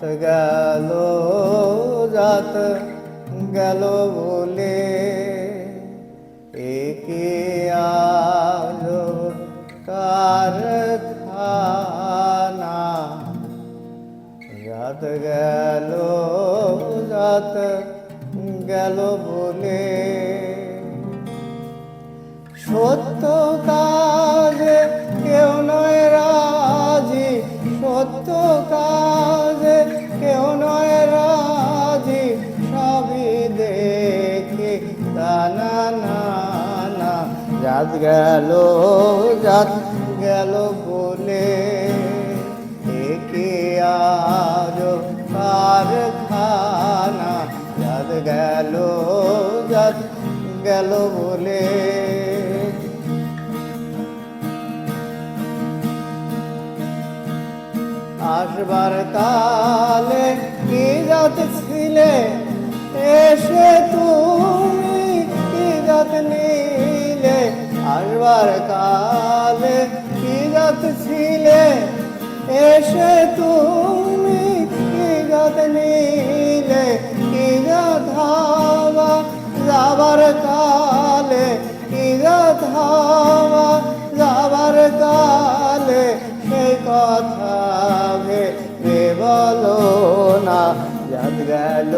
জাত গেল জাত গেল বলে একে আজ কারখানা। জাত গেল জাত গেল বলে সত্য কাজে কেউ নয় রাজি, সত্য কাজে কেউ নয় রাজি, সবই দেখে না না না। জাত গেল জাত গেল বলে একে আজ কারখানা। জাত গেল জাত গেল বলে আসবার কালে কি জাত ছিলে, এসে তুমি কি জাত নিলে। আসবার কালে কি জাত ছিলে, এসে তুমি কি জাত নিলে। কি জাত হওয়া যাবার কালে, কি জাত হওয়া যাবার কালে, সেই কথা ভেবে বলো না। জাত গেল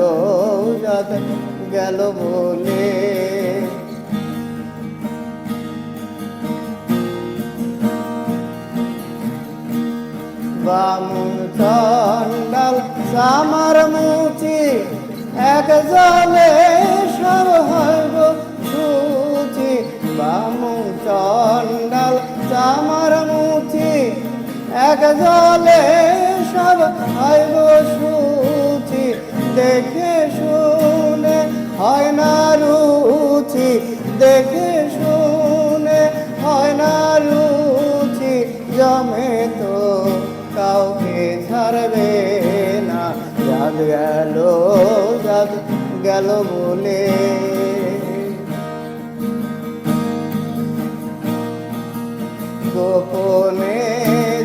জাত গেল বলে বামুন চন্ডাল চামার মুচি, এক জলে সব হইব সুচি। বামুন চন্ডাল চামার মুচি, এক জলে সব হইব সুচি। দেখে শুনে হয় না রুচি, দেখে শুনে হয় না রুচি। জমে তো কাউকে ছাড়বে না। জাত গেল জাত গেল বলে গোপনে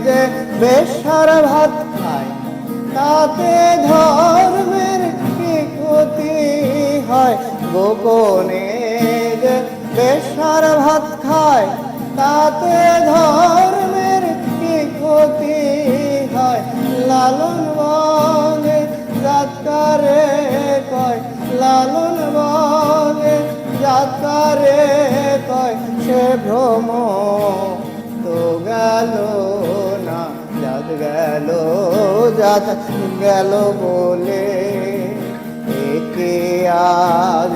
যে বেশ্যার ভাত খায়, তাতে ধর্মের কি ক্ষতি হয়। গোপনে যে বেশ্যার ভাত খায়, তাতে ধর্মের কি ক্ষতি হয়। লালন বলে জাত কারে কয়, লালন বলে জাত কারে কয়। সে ভ্রম তো গেল না। জাত গেল জাত গেল বলে একে আজ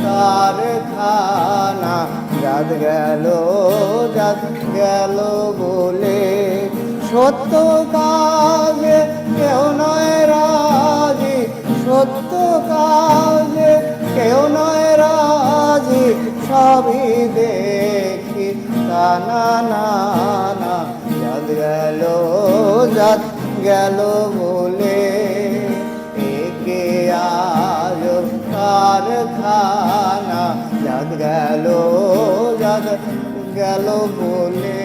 কারখানা। জাত গেল জাত গেল বলে সত্য কাজে কেউ নয় রাজি, সত্য কাজে কেউ নয় রাজি, সবই দেখি না না না। জাত গেল জাত গেল বলে একে আজ কারখানা। জাত গেল জাত গেল বলে